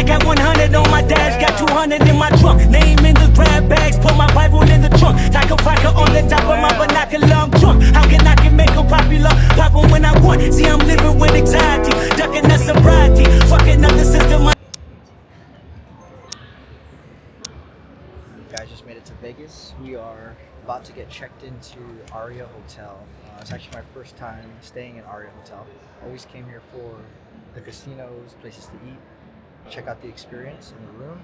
got 100 on my dash, got 200 in my trunk. Name in the grab bags, put my Bible in the trunk. Taco vodka on the top of my binocular, I'm drunk. How can I make them popular? Pop 'em when I want. See, I'm living with anxiety, ducking the sobriety, fucking up the system. Guys just made it to Vegas. We are about to get checked into Aria Hotel. It's actually my first time staying in Aria Hotel. Always came here for the casinos, places to eat, check out the experience in the room.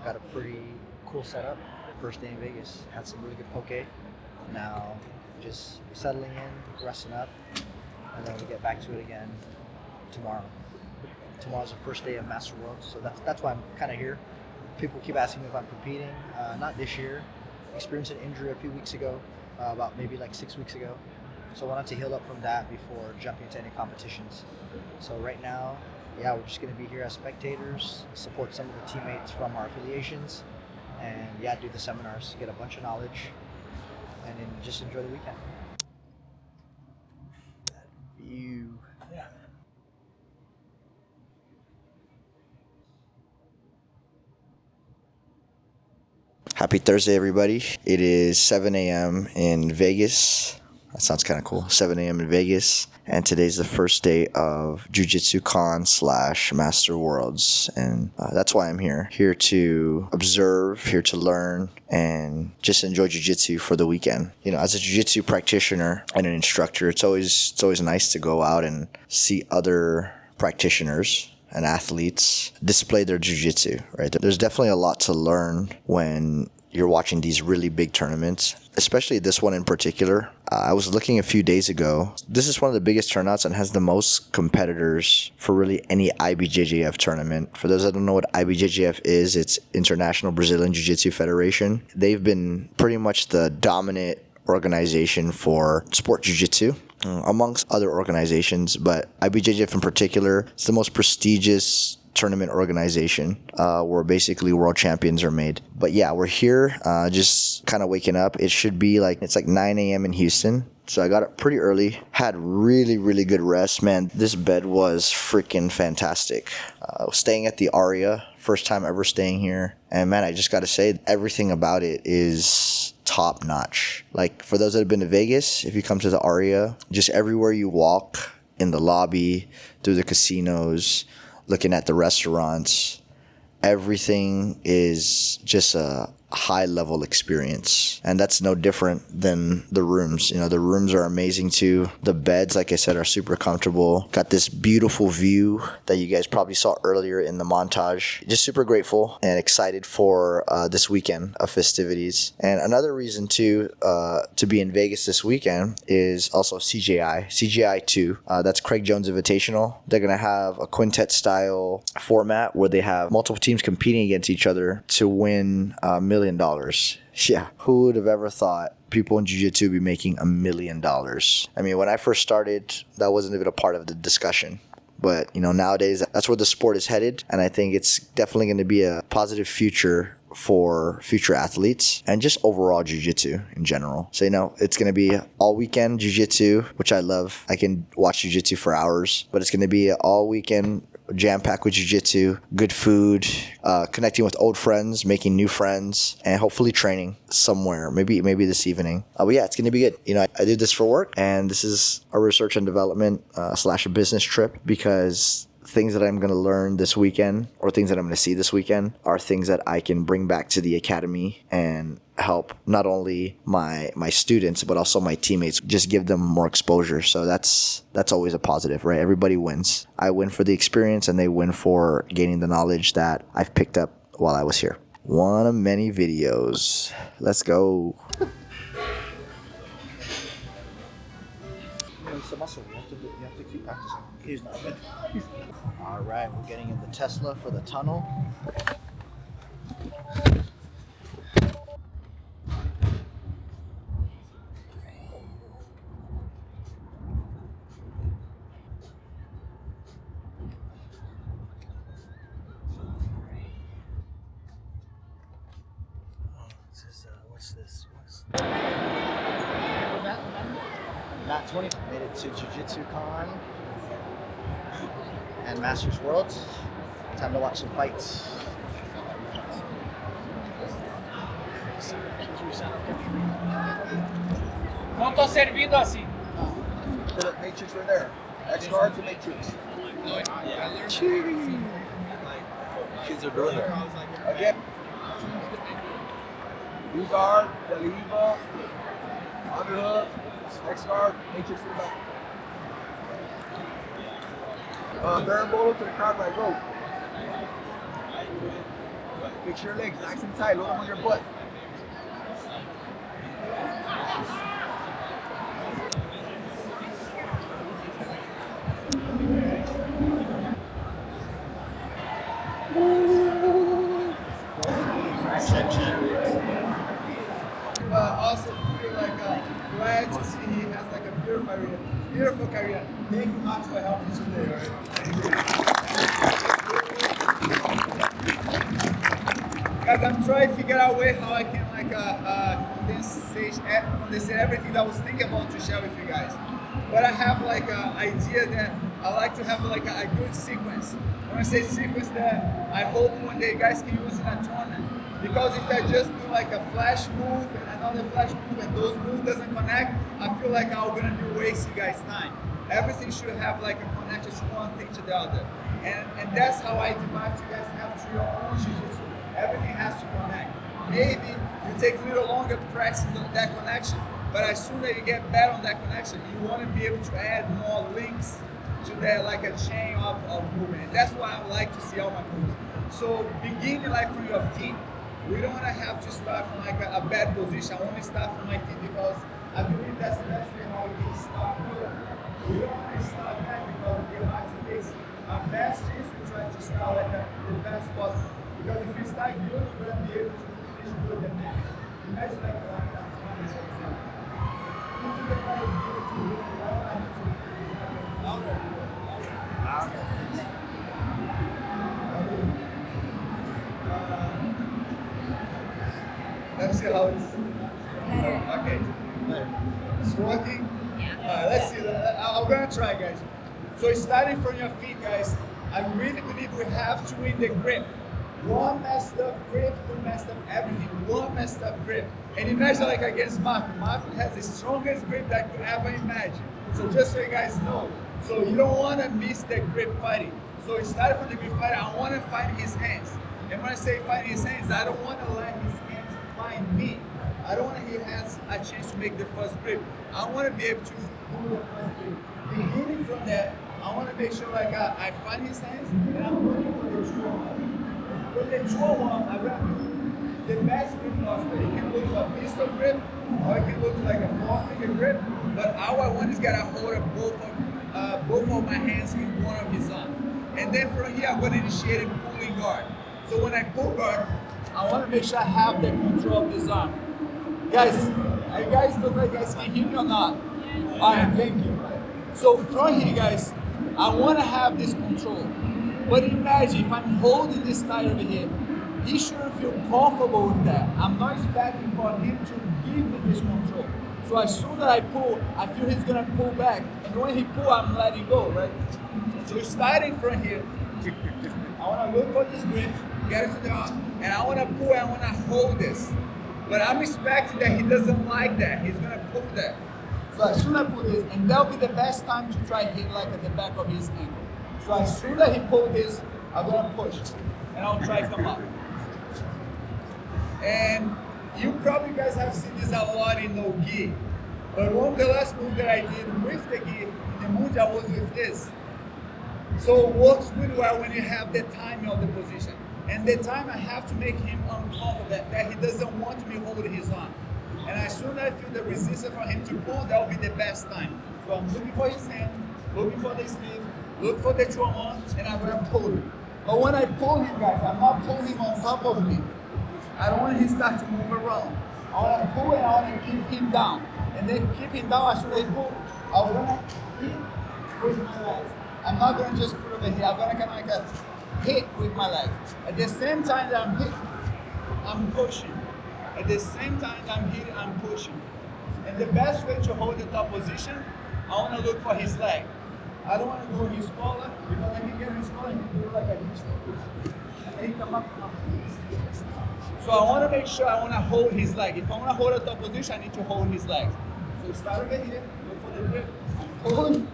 Got a pretty cool setup. First day in Vegas. Had some really good poke. Now just settling in, resting up, and then we'll get back to it again tomorrow. Tomorrow's the first day of Master Worlds, so that's why I'm kind of here. People keep asking me if I'm competing. Not this year. Experienced an injury a few weeks ago, about maybe like 6 weeks ago. So I wanted to heal up from that before jumping into any competitions. So right now, yeah, we're just going to be here as spectators, support some of the teammates from our affiliations, and yeah, do the seminars, get a bunch of knowledge, and then just enjoy the weekend. That view. Yeah. Happy Thursday, everybody. It is 7 a.m. in Vegas. That sounds kind of cool. 7 a.m. in Vegas. And today's the first day of Jiu-Jitsu Con / Master Worlds. And that's why I'm here. Here to observe, here to learn, and just enjoy Jiu-Jitsu for the weekend. You know, as a Jiu-Jitsu practitioner and an instructor, it's always nice to go out and see other practitioners and athletes display their jiu-jitsu, right? There's definitely a lot to learn when you're watching these really big tournaments, especially this one in particular. I was looking a few days ago. This is one of the biggest turnouts and has the most competitors for really any IBJJF tournament. For those that don't know what IBJJF is, it's International Brazilian Jiu-Jitsu Federation. They've been pretty much the dominant organization for sport jiu-jitsu, amongst other organizations, but IBJJF in particular, it's the most prestigious tournament organization where basically world champions are made. But yeah, we're here just kind of waking up. It's like 9 a.m. in Houston. So I got up pretty early, had really good rest. Man, this bed was freaking fantastic. Staying at the Aria, first time ever staying here. And man, I just got to say, everything about it is top notch. Like, for those that have been to Vegas, if you come to the Aria, just everywhere you walk, in the lobby, through the casinos, looking at the restaurants, everything is just a high level experience. And that's no different than the rooms. You know, the rooms are amazing too. The beds, like I said, are super comfortable. Got this beautiful view that you guys probably saw earlier in the montage. Just super grateful and excited for this weekend of festivities. And another reason too to be in Vegas this weekend is also CJI 2. That's Craig Jones Invitational. They're gonna have a quintet style format where they have multiple teams competing against each other to win $1 million. Yeah, who would have ever thought people in jiu-jitsu would be making $1 million? I mean, when I first started, that wasn't even a part of the discussion. But, you know, nowadays, that's where the sport is headed. And I think it's definitely going to be a positive future for future athletes and just overall jiu-jitsu in general. So, you know, it's going to be all weekend jiu-jitsu, which I love. I can watch jiu-jitsu for hours, but it's going to be all weekend jam-packed with jiu-jitsu, good food, connecting with old friends, making new friends, and hopefully training somewhere, maybe this evening. But yeah, it's going to be good. You know, I do this for work, and this is a research and development / a business trip, because things that I'm going to learn this weekend or things that I'm going to see this weekend are things that I can bring back to the academy and help not only my students but also my teammates, just give them more exposure. So that's always a positive, right? Everybody wins. I win for the experience and they win for gaining the knowledge that I've picked up while I was here. One of many videos. Let's go. It's a muscle. You have to keep practicing. He's not good. All right, we're getting in the Tesla for the tunnel. What's this? Not 20. Made it to Jiu-Jitsu Con and Masters Worlds. Time to watch some fights. Não tô servindo assim. The matrix right there. X guard to matrix. Kids are doing it. Again. B guard, Deliva, underhook, X guard, matrix to the back. Berimbolo to the crowd right rope. Fix your legs nice and tight, load them on your butt. Also feel like glad to see he has like a beautiful career. Thank you much for helping today. Right? Guys, I'm trying to figure out a way how I can like condense everything that I was thinking about to share with you guys. But I have like an idea that I like to have like a good sequence. When I say sequence, that I hope one day you guys can use in a tournament. Because if I just do like a flash move and another flash move and those moves doesn't connect, I feel like I'm gonna be wasting you guys' time. Everything should have like a connection to one thing to the other. And that's how I advise you guys to have to your own jiu-jitsu. Everything has to connect. Maybe you take a little longer practicing that connection, but as soon as you get better on that connection, you want to be able to add more links to that, like a chain of movement. And that's why I like to see all my moves. So beginning like from your feet. We don't want to have to start from like a bad position. I want to start from my feet because I believe that's the best way how we can start good. We don't want to start bad because we get hard to face. Our best is to try to start like the best possible. Because if we start good, we're going to be able to finish good and then. Imagine like that. Let's see how it's okay. It's working. Let's see. I'm gonna try, guys. So starting from your feet, guys. I really believe we have to win the grip. One messed up grip could mess up everything. One messed up grip. And imagine like against Marco. Marco has the strongest grip that you could ever imagine. So just so you guys know. So you don't want to miss the grip fighting. So starting from the grip fighting, I want to fight his hands. And when I say fighting his hands, I don't want to let his hands find me. I don't want he has a chance to make the first grip. I want to be able to do the first grip. Beginning from that, I want to make sure like I find his hands and I'm looking for the true one. For the true one, I'm going to do the best grip possible. It can look like a pistol grip or it can look like a 4-finger grip. But all I want is get a hold of both of my hands in one of his arms. And then from here, I'm going to initiate a pulling guard. So when I pull guard, I want to make sure I have the control of this arm. Guys, you guys look like you guys can hear me or not? Alright, thank you. So from here, guys, I want to have this control. But imagine if I'm holding this tight over here, he shouldn't feel comfortable with that. I'm not expecting for him to give me this control. So as soon as I pull, I feel he's going to pull back. And when he pulls, I'm letting go, right? So starting from here, I want to look for this grip, get it to the arm, and I want to pull and I want to hold this. But I'm expecting that he doesn't like that. He's going to pull that. So as soon as I pull this, and that'll be the best time to try hit like at the back of his ankle. So as soon as he pulls this, I'm going to push, and I'll try to come up. And you probably guys have seen this a lot in no gi. But one of the last moves that I did with the gi in the Mundial was with this. So it works really well when you have the timing of the position. And the time I have to make him uncomfortable that he doesn't want me holding his arm. And as soon as I feel the resistance for him to pull, that will be the best time. So I'm looking for his hand, looking for the sleeve, look for the true arm, and I'm gonna pull him. But when I pull him, guys, I'm not pulling him on top of me. I don't want him to start to move around. I want to pull and I want to keep him down. And then keep him down as soon as I pull, I'm gonna hit with my legs. I'm not gonna just put over here. I'm gonna kind of like a hit with my leg. At the same time that I'm hitting, I'm pushing. At the same time that I'm hitting, I'm pushing. And the best way to hold the top position, I want to look for his leg. I don't want to go his collar because I can get his collar and do like a this. And then he come up. So I want to make sure I want to hold his leg. If I want to hold a top position, I need to hold his legs. So start over here, look for the grip, hold.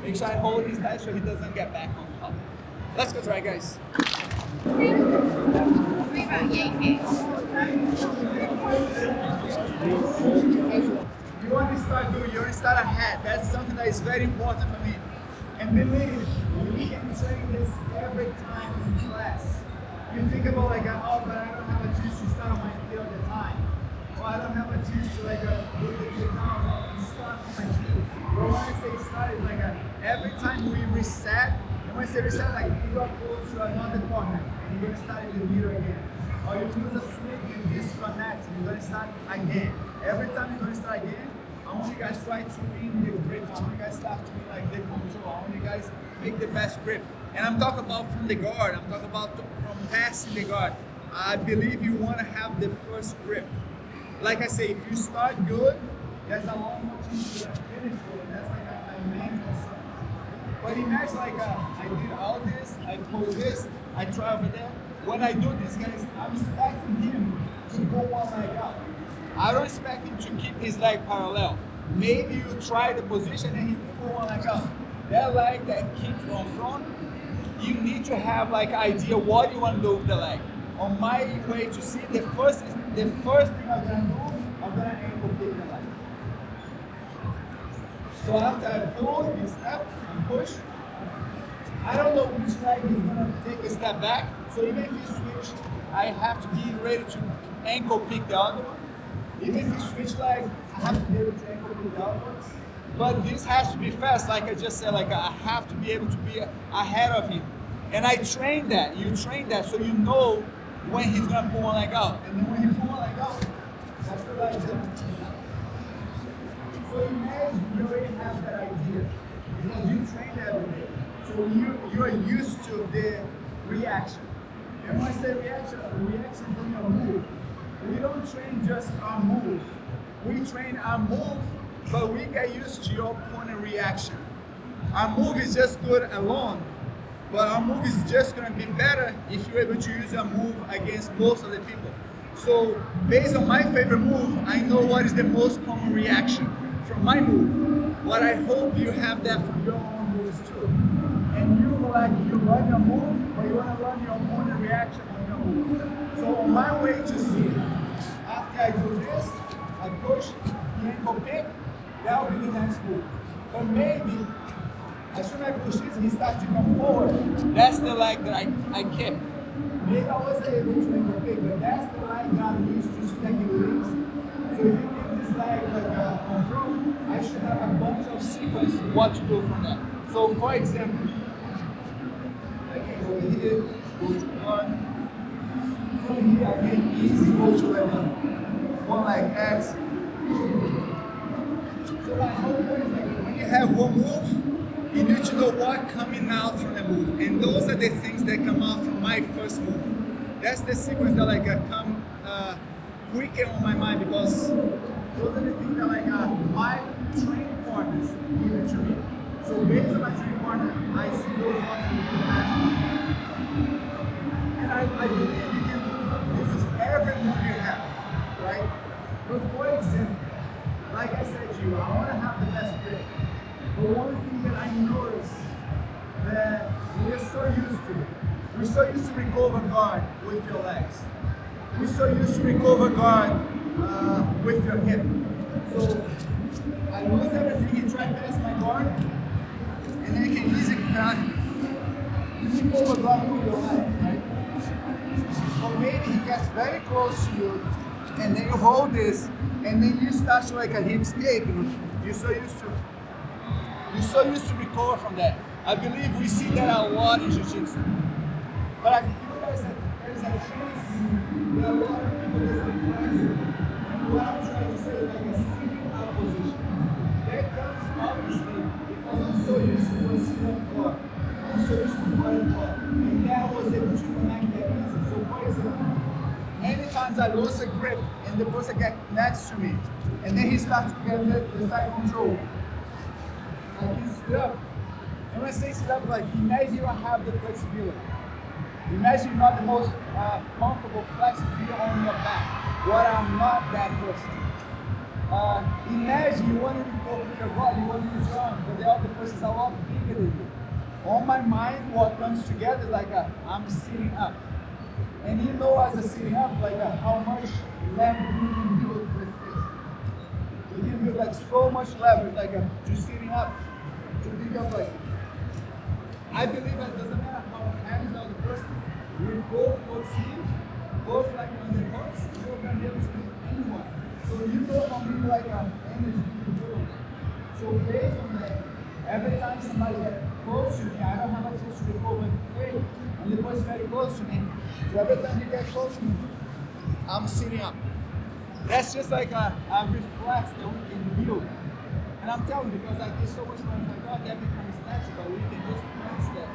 Make sure I hold his legs so he doesn't get back on top. Let's go try, guys. You want to start doing, you want to start ahead. That's something that is very important for me. And believe we can train this every time in class. You think about like, oh, but I don't have a juice to start on my feet all the time. Or I don't have a juice to like do the takedowns and start on my feet. But when I say start, it's like every time we reset, and when I say reset, like you are close to another corner, and you're going to start in the middle again. Or you lose a swing and disconnect, and you're going to start again. Every time you're going to start again, I want you guys try to be in the grip. I want you guys start to be like the control. I want you guys make the best grip. And I'm talking about from the guard. I'm talking about from passing the guard. I believe you want to have the first grip. Like I say, if you start good, there's a lot more chance to finish good. That's like my main concern. But imagine like I did all this, I pull this, I try over there. When I do this, guys, I'm expecting him to go one leg out. I don't expect him to keep his leg parallel. Maybe you try the position and he pull one leg out. That leg that keeps on front, you need to have like idea what you want to do with the leg. On my way to see, the first thing I'm gonna do, I'm gonna ankle kick the leg. So after I pull, you step and push. I don't know which leg is gonna take a step back. So even if you switch, I have to be ready to ankle pick the other one. Even if you switch legs, I have to be able to ankle pick the other one. But this has to be fast, like I just said, like I have to be able to be ahead of him. And I train that, you train that so you know when he's gonna pull one leg out. And then when you pull one leg out, that's the leg jump. So imagine you already have that idea. Because you train that every day. So you are used to the reaction. And when I say reaction, reaction from your move. We don't train just our move. We train our move, but we get used to your opponent reaction. Our move is just good alone, but our move is just gonna be better if you're able to use your move against most of the people. So based on my favorite move, I know what is the most common reaction from my move. But I hope you have that from your own moves too. And you run your move, but you wanna run your opponent reaction on your move. So on my way to see, after I do this, I push, the ankle pick, that will be the next move. But maybe, as soon as I push this, he starts to come forward. That's the leg that I kick. Maybe I wasn't able to ankle pick, but that's the leg that I'm used to stacking legs. So if you give this leg like on front, I should have a bunch of sequence what to do from that. So for example, I can go here, go to one. From here, I can easily go to one like X. So my whole point is like when you have one move, you need to know what coming out from the move. And those are the things that come out from my first move. That's the sequence that like come quicker on my mind because those are the things that like my training partners give it to me. So based on my training partner, I see those ones in the past. And I believe you can use every move you have, right? But for example, like I said to you, I want to have the best grip. But one thing that I noticed that we're so used to, we're so used to recover guard with your legs. We're so used to recover guard with your hip. So I lose everything, he tried to pass my guard, and then you can easily recover guard with your legs, right? Or maybe he gets very close to you, and then you hold this, and then you start to like a hip escape. You're so used to recover from that. I believe we see that a lot in Jiu-Jitsu. But I feel there's a chance that a lot of people doesn't practice. And what I'm trying to say is like a sitting out position. That comes obviously because I'm so used to one sitting core. I'm so used to one core. And that was able to connect that easy. So for example, many times I lose a grip and the person gets next to me. And then he starts to get the side control. I can sit up. And when I say sit up, like imagine you don't have the flexibility. Imagine you're not the most comfortable flexibility on your back. What I'm not that person. Imagine you want to go with your body, you want to be strong, but the other person is a lot bigger than you. On my mind, what comes together is like I'm sitting up. And you know as a sitting up, like how much leverage you can build with this. You can build like so much leverage, like just sitting up to pick up like. I believe that doesn't matter how heavy is the other person. We both see, both like on the hooks, you're gonna be able to beat anyone. So you know how many like energy you build. So based on that, every time somebody gets close to me, I don't have a chance to go and play, and the person very close to me. So every time you get close to me, I'm sitting up. That's just like a reflex that we can build. And I'm telling you, because I did so much running like that, that becomes natural, but we can just practice that.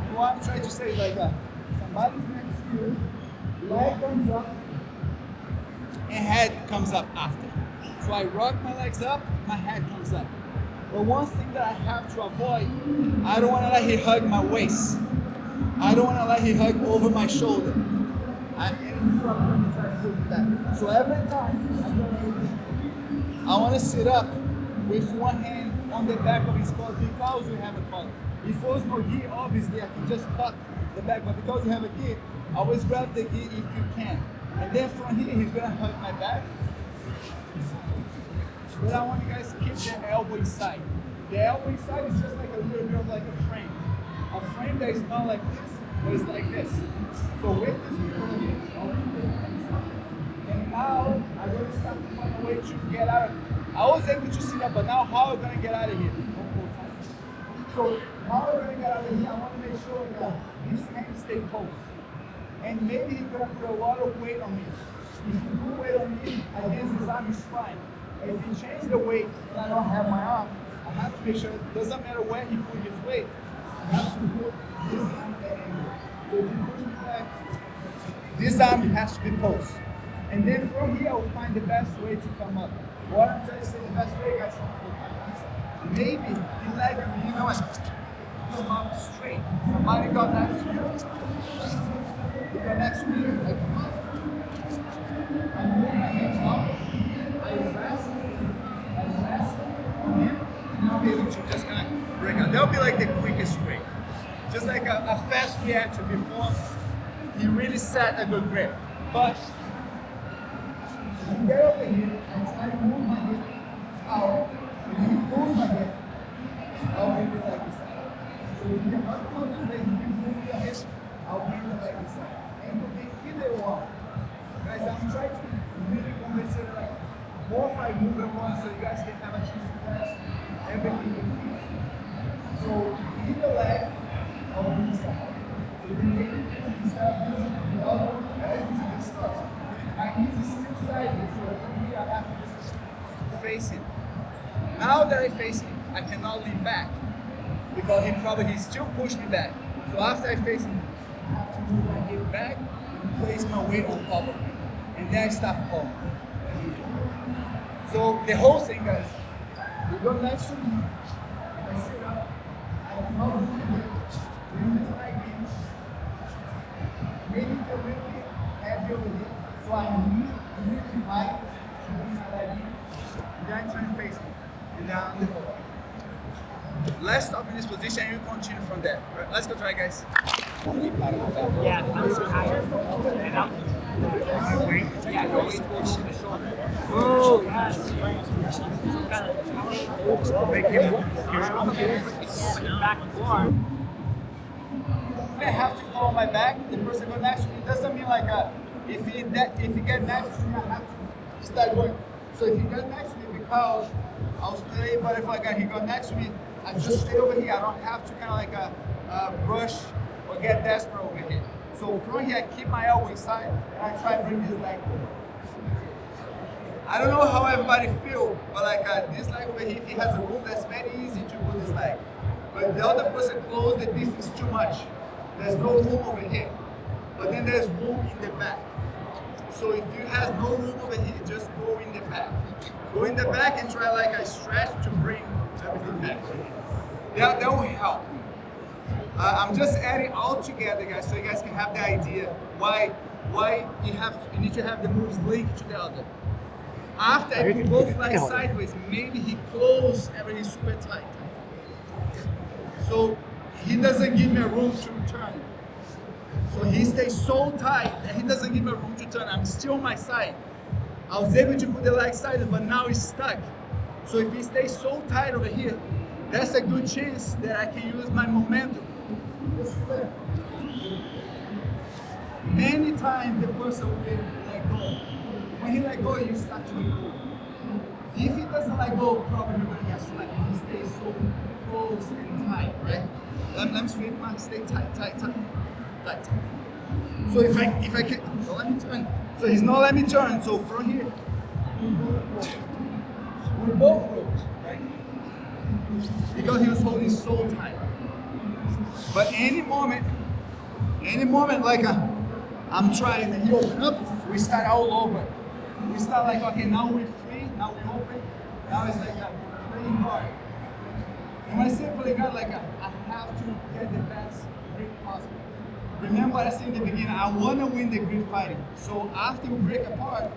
And what I'm trying to say is like somebody's next to you, leg comes up, and head comes up after. So I rock my legs up, my head comes up. But one thing that I have to avoid, I don't want to let him hug my waist. I don't want to let him hug over my shoulder. So every time I want to sit up with one hand on the back of his collar because we have a collar. If there was no gi, obviously I can just cut the back, but because we have a gi, always grab the gi if you can. And then from here, he's gonna hug my back. But I want you guys to keep the elbow inside. The elbow inside is just like a little bit of like a frame. A frame that is not like this, but it's like this. So with this here, and now I'm gonna start to find a way to get out of it. I was able to sit up, but now how am I gonna get out of here? So how am I gonna get out of here? I want to make sure that these hands stay close. And maybe he's gonna put a lot of weight on me. If you put weight on me against his arm, is fine. If he changes the weight and I don't have my arm, I have to make sure it doesn't matter where he put his weight. I have to put this arm at that angle. So if he puts me back, this arm has to be posed. And then from here, I will find the best way to come up. What I'm trying to say, the best way, guys, maybe you leg me, you know what? Come up straight. Somebody got next to you. You got next to me. I come up. I move my hands up. I rest on him. And I'll be able to just kind of break out. That'll be like the quickest way. Just like a fast reaction before he really set a good grip. But you get over here and try to move my hip out. When you close my hip, I'll bring the leg inside. So if you unclose the leg, you move your hip, I'll bring the leg inside. And you can either one. Guys, I'm trying to really consider like 4 or 5 moves at once so you guys can have a chance to test everything you need. So either leg, I'll bring inside. If you need it, instead of using the other one, everything is stuck. My knees is still sideways, so from here I have to just face him. Now that I face him, I cannot lean back because he still pushed me back. So after I face him, I have to move my hip back and place my weight on top of him. And then I start home. So the whole thing, guys, you go next to me, I sit up, I come up with my hip, just like this. Maybe feel really heavy over here. So I really high to bring my leg in, and then I turn face me, and down the floor. Let's stop in this position and you continue from there. Right, let's go try, guys. Yeah, I'm so tired. And I'm yeah, go weight towards the shoulder. Oh, yes. Make him Back and forth. I have to follow my back. The person go next to me. It doesn't mean like if he get next to me, I have to start going. So if he gets next to me, because I'll stay, but if he got next to me, I just stay over here. I don't have to kind of like rush or get desperate over here. So from here, I keep my elbow inside and I try to bring this leg over. I don't know how everybody feel, but like this leg over here, if he has a room, that's very easy to put this leg. But if the other person close the distance too much, there's no room over here. But then there's room in the back. So if you have no room over here, just go in the back. Go in the back and try like a stretch to bring everything back. That will help. I'm just adding all together, guys, so you guys can have the idea why you need to have the moves linked to the other. After I put both legs sideways, maybe he closes and he's super tight. So he doesn't give me a room to turn. So he stays so tight that he doesn't give me a room to turn. I'm still on my side. I was able to put the leg sideways, but now he's stuck. So if he stays so tight over here, that's a good chance that I can use my momentum. Anytime the person will let go, when he let go, you start to go. If he doesn't let go, probably you're gonna get slack. If he stays so close and tight, right? Let me sweep my stay tight. So if I can, don't let me turn. So he's not letting me turn. So from here, we both rows, right? Because he was holding so tight. But any moment like I'm trying and he open up, we start all over. We start like, okay, now we're free, now we open. Now it's like playing hard. And when I say playing hard, like I have to get the best grip possible. Remember what I said in the beginning, I want to win the grip fighting. So after we break apart,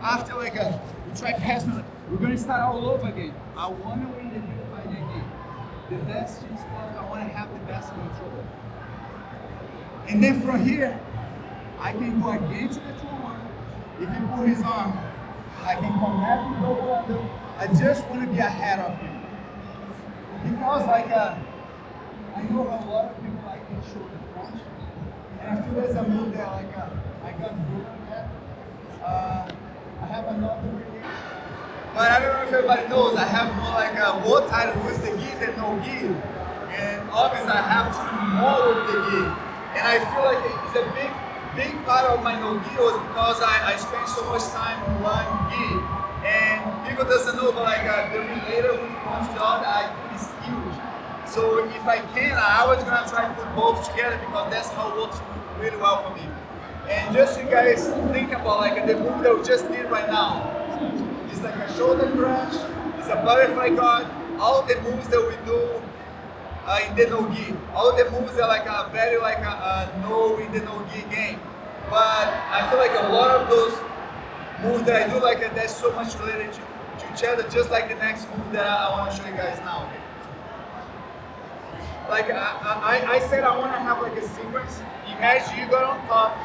after like we try passing, we're going to start all over again. I want to win the grip fighting again. The best is I want to have the best control. And then from here, I can go against the 2-1. If he pull his arm, I can come back and go under. I just want to be ahead of him. Because like I know a lot of people like the shoulder crunch. And I feel there's a move there like I got good on that. I have another variation. But I don't know if everybody knows, I have more like more title with the gi than no gi. And obviously I have to do more with the gi. And I feel like it's a big part of my no gi was because I spent so much time on one gi. And people doesn't know, but like the relator with one to the other, I think is huge. So if I can, I was gonna try to put both together because that's how it works really well for me. And just so you guys think about like the move that we just did right now. It's like a shoulder crunch, it's a butterfly guard, all the moves that we do in the no-gi. All the moves are like a very like a no in the no-gi game. But I feel like a lot of those moves that I do like that's so much related to each other, just like the next move that I want to show you guys now. Like I said I want to have like a sequence. Imagine you got on top,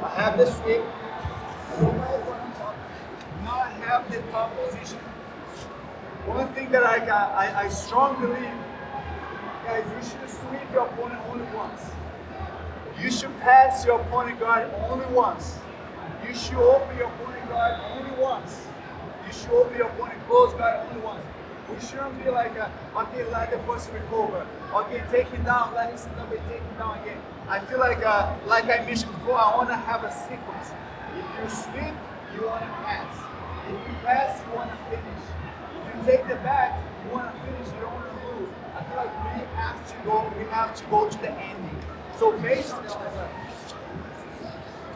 I have the sweep, now I have the top position. One thing that I strongly believe, guys, you should sweep your opponent only once. You should pass your opponent guard only once. You should open your opponent guard only once. You should open your opponent close guard only once. We shouldn't be like, okay, let the person recover. Okay, take him down, let him sit up and take him down again. I feel like I mentioned before, I want to have a sequence. If you sweep, you want to pass. If you pass, you want to finish. If you take the back, you want to finish, you don't want to lose. I feel like we have to go to the ending. So based on that,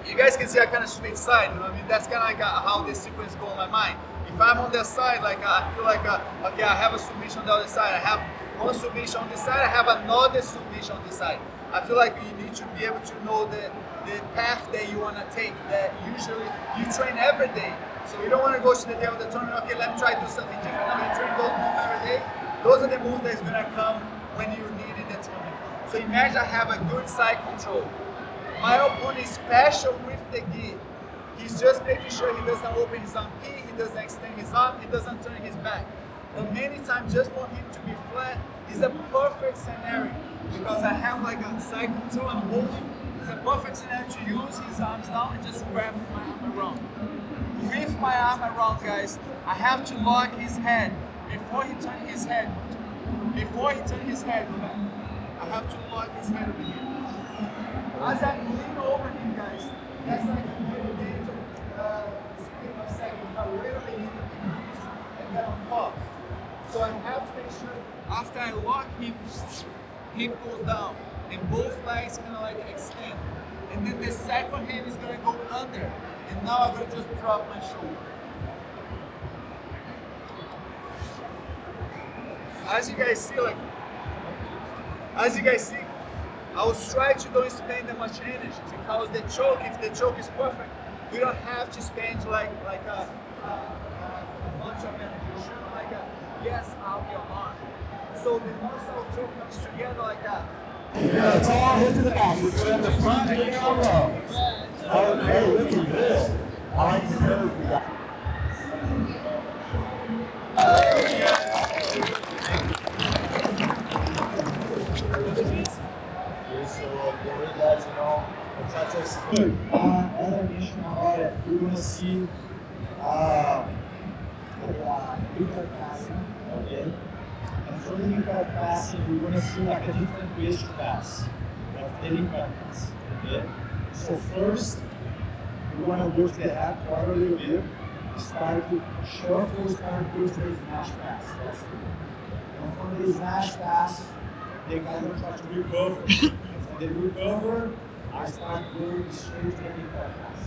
you guys can see I kind of switch side, you know what I mean? That's kind of like how this sequence goes in my mind. If I'm on that side, like I feel like, okay, I have a submission on the other side. I have one submission on this side, I have another submission on this side. I feel like you need to be able to know the path that you want to take, that usually you train every day. So you don't want to go to the day of the tournament, okay, let me try to do something different. I'm going to train those moves every day. Those are the moves that's going to come when you need it in the tournament. So imagine I have a good side control. My opponent is special with the gi. He's just making sure he doesn't open his arm gi, he doesn't extend his arm, he doesn't turn his back. And many times just for him to be flat is a perfect scenario because I have like a side control, I'm holding. It's a perfect scenario to use his arms down and just grab my arm around. With my arm around, guys, I have to lock his head before he turns his head. Before he turns his head, I have to lock his head over here. As I lean over him, guys, that's like a little danger. Speaking of second, I literally hit the knees and then on top. So I have to make sure after I lock him, hip goes down and both legs kind of like extend. And then the second hand is going to go under. And now I'm going to just drop my shoulder. As you guys see, like As you guys see, I was trying to don't spend that much energy because the choke, if the choke is perfect, you don't have to spend like a bunch of energy. You should like a gas out your arm. So the muscle choke comes together like that. Yeah, it's all hit to the back. We go at the front and get on low. Okay, looking good. I like the nose we got. As I mentioned agora, we're going to see hip passing, okay? And for the hip passing, we're going to see like a different ways to pass, like the hip pass, okay? So first, we want to go to the head quarter a little bit, start to shuffle, start to go to the smash pass. That's it. And from the smash pass, the guy will try to recover. And from the recover, I start going straight to the hip pass.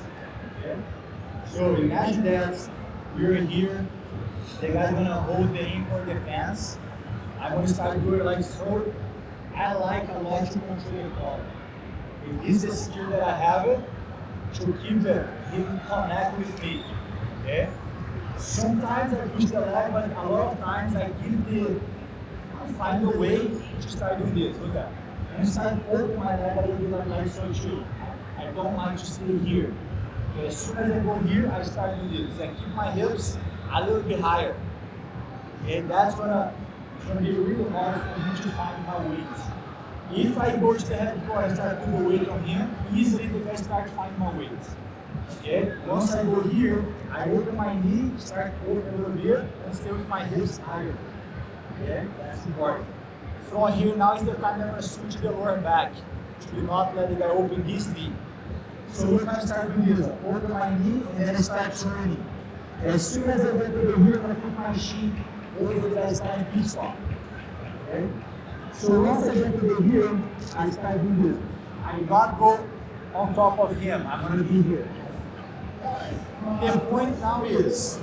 Okay? So imagine that you're here, the guy's gonna hold the ankle or the pants. I'm gonna start going like so. I like a lot to control the collar. If this is the skill that I have it, to keep it, he can connect with me. Okay? Sometimes I push the leg, but a lot of times I find a way to start doing this. Look at that. And start opening my leg a little bit like so too. I don't like to stay here. Okay? As soon as I go here, I start doing this. I keep my hips a little bit higher. Okay? That's gonna be really hard for me to find my weight. If I go to the head core and start putting the weight on him, easily the guy start finding my weight. Okay? Once I go here, I open my knee, start opening a little bit, and stay with my hips higher. Okay? That's important. From here, now is the time that I'm going to switch to the lower back. To not let the guy open his knee. So we're going to start doing this. Open my knee, and then I start turning. As soon as I get over here, I'm going to put my shin over the guy's time pit stop. Okay? So once I get over here, I start doing this. I not go on top of him. I'm going to be here. The point now is,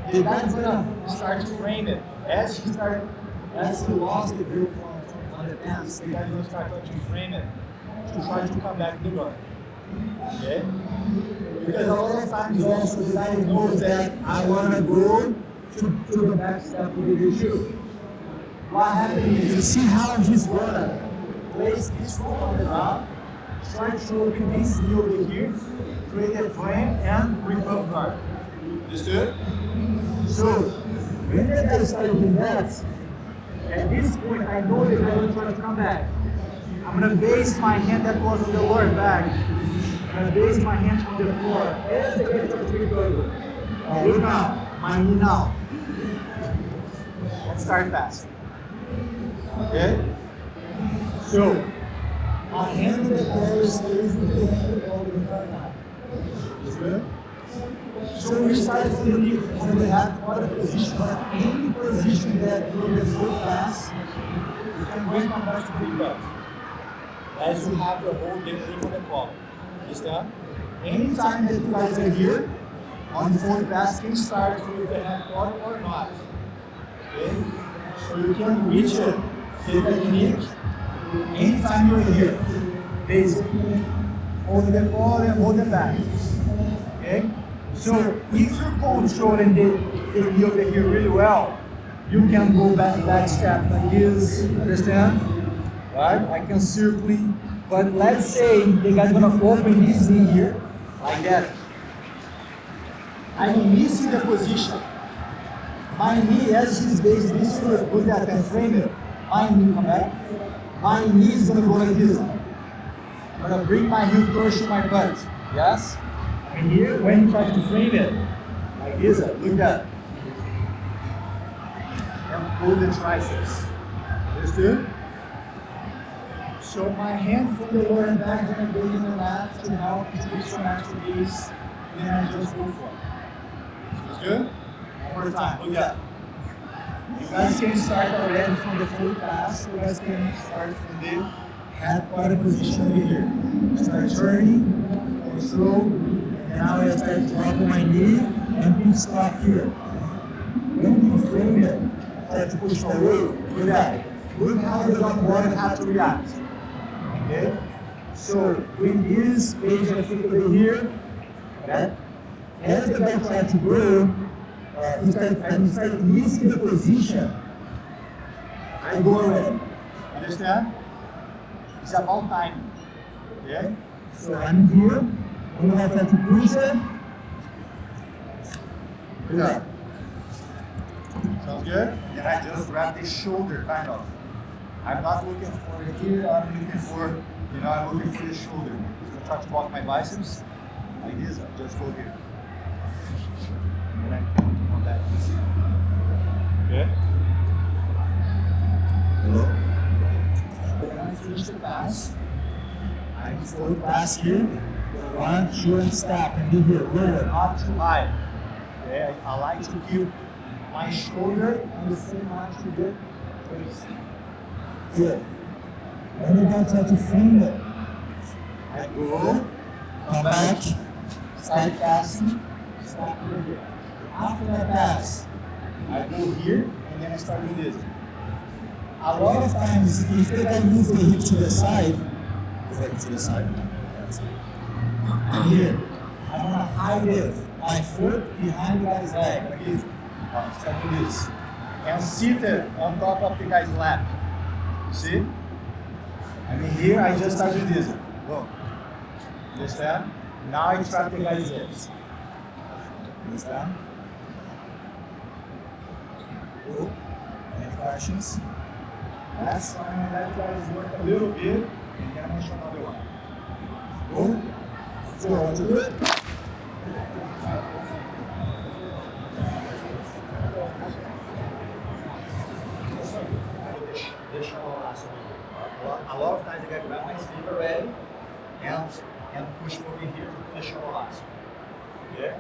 the guy's going to start to frame it. As he lost the grip on the pants, the guy's going to start to frame it to try to come back to the guard. Okay? Because a lot of times also the guy knows that I want to go to the back step with the shoe. What happens is you see how he's going to place his foot on the ground, try to open this knee over here, create a frame and recover guard. Understood? So, when the guy starts doing that, at this point I know the guy will try to come back. I'm going to base my hand that was on the lower back. I'm going to base my hand on the floor as the guy tries to recover. Look now, my knee now. And start fast. Okay? So, my hand on the floor stays with the hand all the entire time. Is good? So we start from the head quarter position, but any position that in the foot pass, you can bring my back to pick up. As you have the whole grip on the collar. Understand? Anytime that you guys are here, on the foot pass can start with the head quarter or not. Okay? So you can reach it, the technique, anytime you're here. Basically, hold the collar and hold the back. Okay? So if you're controlling the knee over here really well, you can go back step like this, understand? Right? I can circle, but let's say the guy's gonna open his knee here, like that. I'm missing the position. My knee, as he's based this foot, look at that, frame it. My knee come back. My knee is gonna go like this. I'm gonna bring my heel close to my butt. Yes? And here, when you try to frame it, like this, look at that. And pull the triceps. Understood? So my hand from the lower back is going to go in the left to help to reach some extra base, and then I just go for it. Sounds good? One more time, look at that. You guys can start already from the full pass, you guys can start from the head quarter position over here. Start turning, control, and now I start dropping my knee and put stop here. When you frame it, try to push the weight, look at that. Look how the body has to react. Okay? So with this page of feet over here, okay? As the back tries to grow, instead of missing the position, I go away. Understand? It's about timing. Okay? So I'm here, I'm going to try to push it. Good. Sounds good? Then I just grab the shoulder, kind of. I'm not looking for it here, I'm looking for, I'm looking for the shoulder. I'm going to try to block my biceps. Like this, I'll just go here. And then I on that. Okay? Hello? When I finish the pass, I go pass here. 1, 2, and step. And be here, lower, not too high. Okay? I like to keep my shoulder on the same line to the waist. Good. And then I try to frame it. I go, come back, start passing, stop over here. After I pass, I go here, and then I start doing this. A lot of times, if the guy moves the hip to the side, and here, I want to hide it, my foot behind the guy's leg, like this. Start doing this. And seated on top of the guy's lap. See? I mean, here I just start doing this. Go. Understand? Now I trap the guy's hips. Understand? Go. Any questions? Last time, let guys work a little bit, and then I'll show another one. Go. So, want to do it? A lot of times I get grab my sleeve already and push over here to the shoulder lasso. Okay?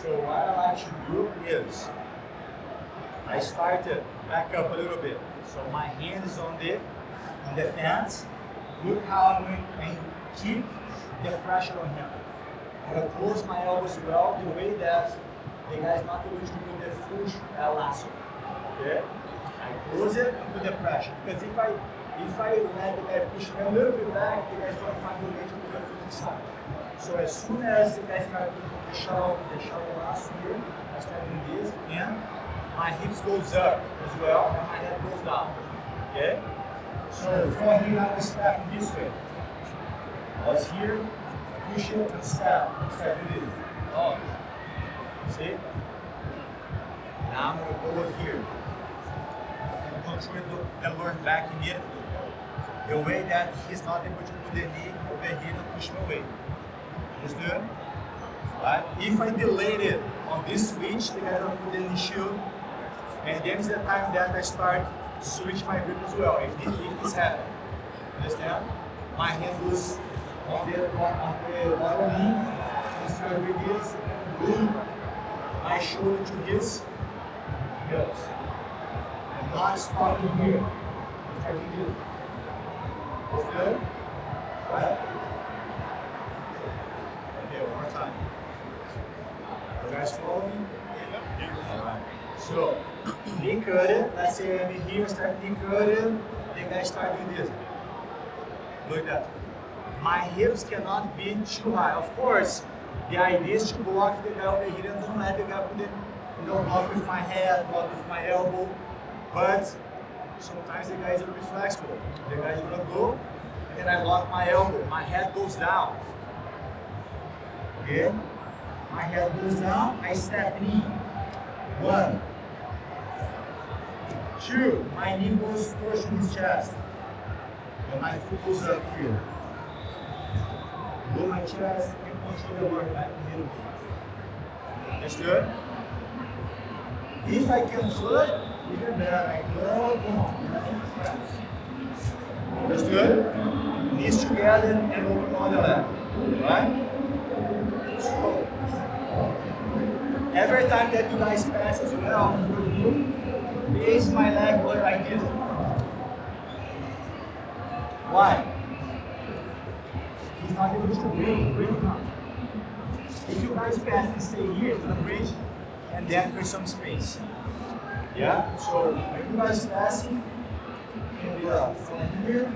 So what I like to do is I started back up a little bit. So my hand is on the pants. Look how I'm going to keep the pressure on him. I'm going to close my elbows well the way that the guy's not going to do the full lasso. Okay? I close it and put the pressure. Because if I let the guy push me a little bit back, the guy's going to find a way to put the foot inside. So as soon as the guy starts the shallow lasso here, I start doing this, and my hips goes up as well, and my head goes down. Okay? So from here I step this way. I was here, push it and step doing this. Oh. See? Now I'm going to go over here. Control the lower back immediately. The way that he's not able to put the knee over here and push me away. Understood? Right? If I delayed it on this switch, the guy don't put the knee shield, and then is the time that I start to switch my grip as well. If this happens. Understand? My hand goes on the bottom knee, I start with this, boom, my shoulder to his hips. Not stopping here. Starting here. That's good? Right? Okay, one more time. You guys follow me? Alright. So, knee cutted. Let's say I'm here, start knee cutted. Then guys start doing this. Look at that. My hips cannot be too high. Of course, the idea is to block the guy over here and don't let the guy put it, not with my head, not with my elbow. But sometimes the guy is a little bit flexible. The guy is going to go, and then I lock my elbow. My head goes down. Okay? My head goes down, I step knee. 1, 2, my knee goes pushing his chest. And my foot goes up here. Blow my chest and control the work back in the middle. That's good? If I can foot, even better, I go, come on. That's good? Knees together and open on the left. Right? So, every time that you guys pass as well, base my leg like this. Why? He's not able to break up. If you guys pass and stay here, it's going to bridge and then create some space. Yeah? So when you guys passing, go from here.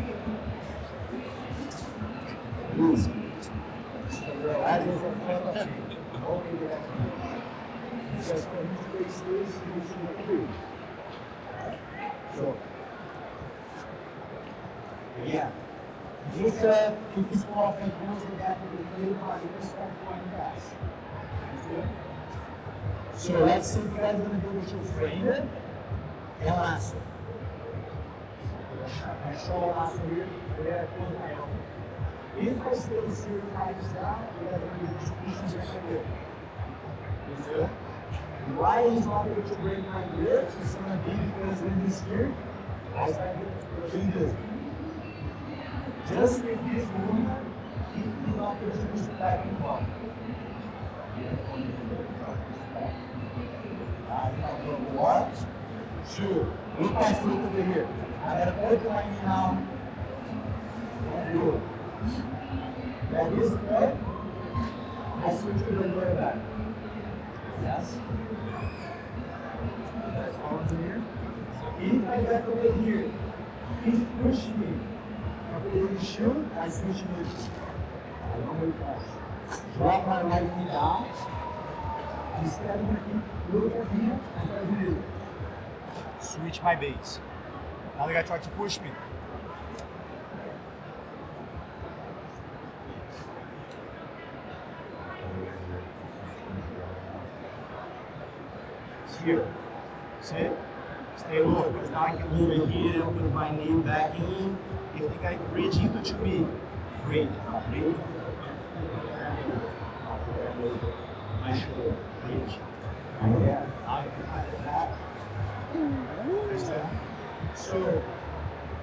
Loose. As is a front of you. Only the back. Because for you to face this, you should do. So, yeah. This if it's often goes to that with the play part, you start going fast. So let's say you guys are going to go with your frame and lasso. I show a lasso here, where I put my elbow. If I stay here 5 down, you guys are going to be pushing back here. You see? Why is not able to break my grip? It's going to be because when he's here, I start doing this. Just with this movement, he is not able to push back and forth. One, two. Look my foot over here. I'm going to put my knee now. And go. That is good. I switch to the lower back. Yes. Let's follow here. If I get over here, he push me. If you shoot, I switch moves. I don't move fast. Drop my right knee down. Instead of look at him and try to do. Switch my base. Now the guy tried to push me. Here. See? Stay low, because now I can move over here and put my knee back in. If the guy bridge into me, break. Break. My shoulder, bridge. Yeah. Now you can find it back. Understand? So,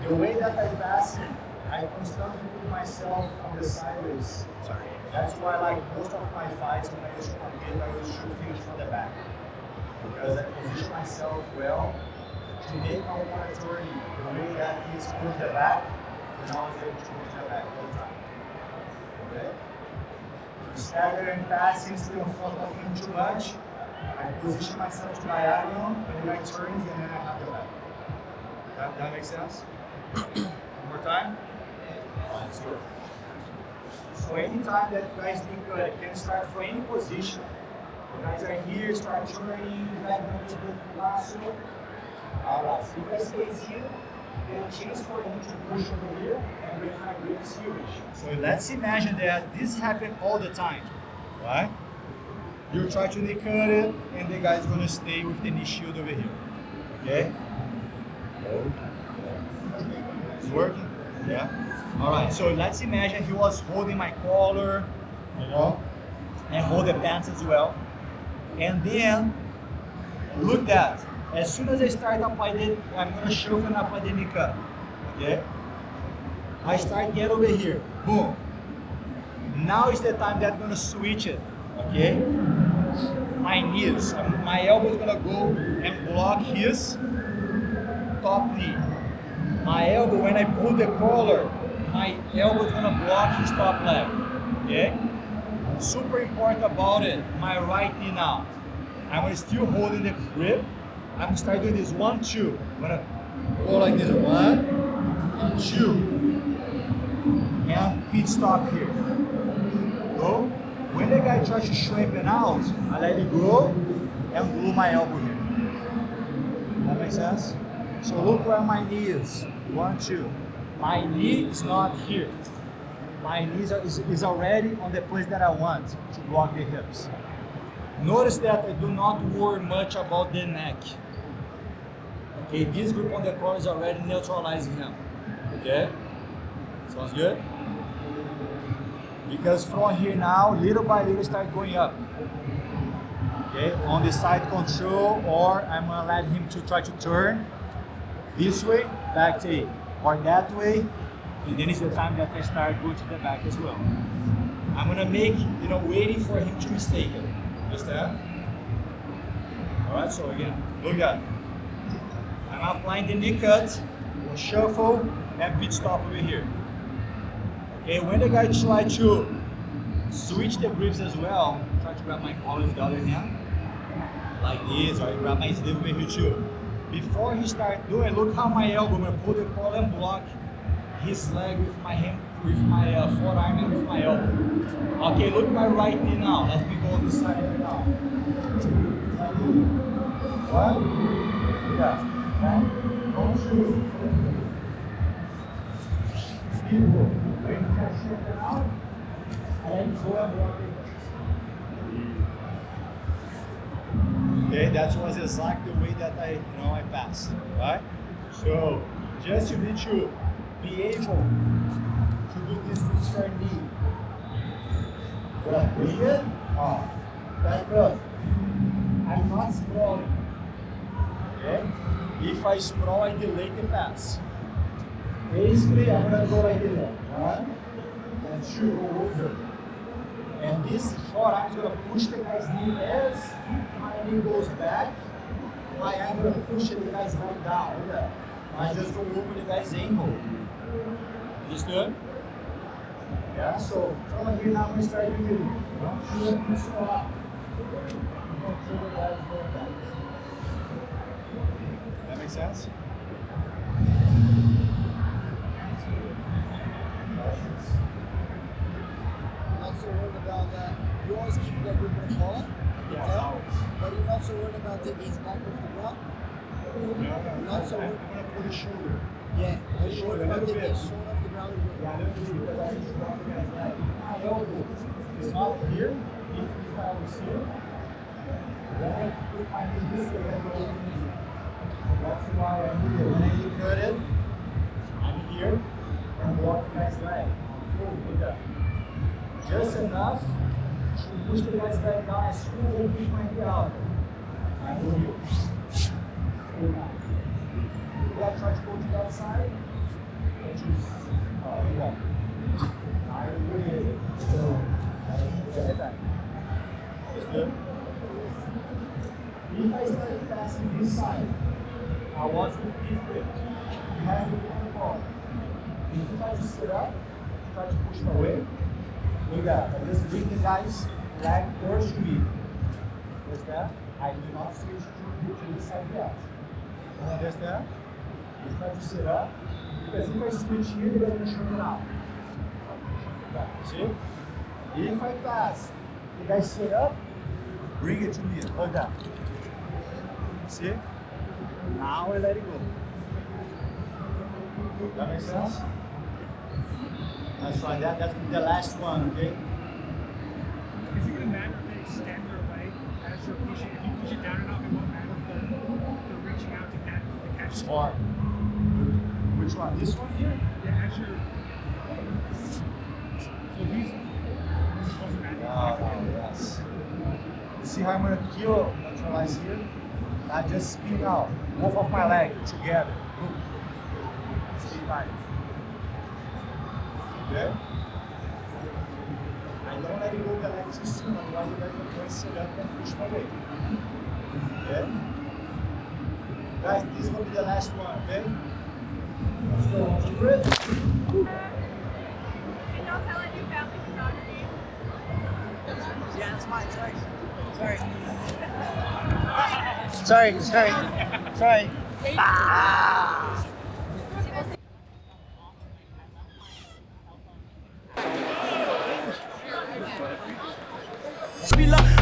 the way that I pass it, I constantly put myself on the sideways. Sorry. That's why, like most of my fights, when I used to compete, I used to finish from the back. Because I position myself well to make my opponent turn the way that he's pushed the back, and I was able to push the back all the time. Okay? Stagger and passing still in front of him too much. I position myself to diagonal, and then I turns, and then I have the back. That makes sense? One more time? Let's go. So anytime that you guys think good, it can start from any position. You guys are here, start turning, back into the lasso. Alright, so if I stay here, then chance for him to push over here and bring my grip is huge. So let's imagine that this happens all the time, right? You try to knee cut it, and the guy's gonna stay with the knee shield over here. Okay? It's working? Yeah? Alright, so let's imagine he was holding my collar, you know, and hold the pants as well. And then, look that. As soon as I start applying it, I'm going to shuffle and apply the knee cut. Okay? I start get over here. Boom. Now is the time that I'm going to switch it. Okay? My knees. My elbow is going to go and block his top knee. My elbow, when I pull the collar, my elbow is going to block his top leg. Okay? Super important about it, my right knee now. I'm still holding the grip. I'm starting doing this 1, 2. I'm gonna go like this, 1, 2. And feet stop here. Go. When the guy tries to straighten out, I let it go and glue my elbow here. That makes sense? So look where my knee is. 1, 2. My knee is not here. My knees is already on the place that I want to block the hips. Notice that I do not worry much about the neck. Okay, this grip on the core is already neutralizing him. Okay? Sounds good? Because from here now, little by little start going up. Okay, on the side control, or I'm gonna let him to try to turn this way, back to 8, or that way. And then it's the time that I start going to the back as well. I'm gonna make, waiting for him to mistake it. Understand? Alright, so again, look at it. I'm applying the knee cut, shuffle, and pit stop over here. Okay, when the guy try to switch the grips as well, try to grab my collar with the other hand, like this, or grab my sleeve over here too. Before he starts doing, look how my elbow, I'm gonna put the pull and block his leg with my hand, with my forearm and with my elbow. Okay, look my right knee now. Let me go on this side right now. One, yeah, and don't shoot. Beautiful. When you can shoot them out, and then go and block it. Okay, that was exactly the way that I passed, right? So just you need to be able to do this with your knee. Good. Bring it off. Back up. I'm not sprawling. Okay? If I sprawl, I delay the pass. Basically, I'm gonna go like this. One and two, go over. And this forearm is going to push the guy's knee as my knee goes back. My arm is going to push the guy's leg down. Yeah. I just go over the guy's ankle. Understood? Yeah, so from here now I'm going to start doing it. Don't shoot and stop. Don't shoot the guy's going back. That makes sense? Not so worried about that. You always keep that grip on the collar, but you're not so worried about taking his back off the ground. You're not so worried. I'm going to put the shoulder. Yeah, but you're worried about taking his shoulder off the ground. Yeah, I don't believe because I just drop the guy's leg. My elbow is not here. If I was here, then I put my knee this way and go over this way. That's why I'm here. When I get cutted, I'm here and block the guy's leg. Like that. Just enough to push the guy's leg down as soon as I push my knee out. I go here. Go down. You gotta try to go to the other side. And choose. Yeah. I agree. So, get that. Understood? If I start passing this side, I want to keep it. You have to go on the ball. If you try to sit up, try to push it away. Look at that. I just bring the guy's leg towards me. Understand? I do not switch to this side yet. Understand? You try to sit up. Because if I switch here, they're going to shut it out. Okay. See? If I pass, the guy sit up, bring it to me. Like that. See? Now I let it go. That makes sense? That's right, that's the last one, okay? Is it going to matter if they extend their leg as you're pushing? If you push it down enough, it won't matter if they're reaching out to catch It's it. hard. Which one? This one here? Yeah, as you're... So these doesn't matter. No, yes. See how I'm going to kill, neutralize here? I just spin out, both of my legs together. Spin right. Okay? I don't let it go the legs too soon, otherwise the leg will sit up and push my leg. Okay? Guys, this is going to be the last one, okay? Let's go. Are you ready? Can y'all tell I do family photography? Yeah, that's fine. Sorry.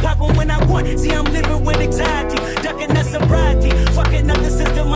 Pop 'em when I want. See, I'm living with anxiety, ducking that sobriety, fucking up the system.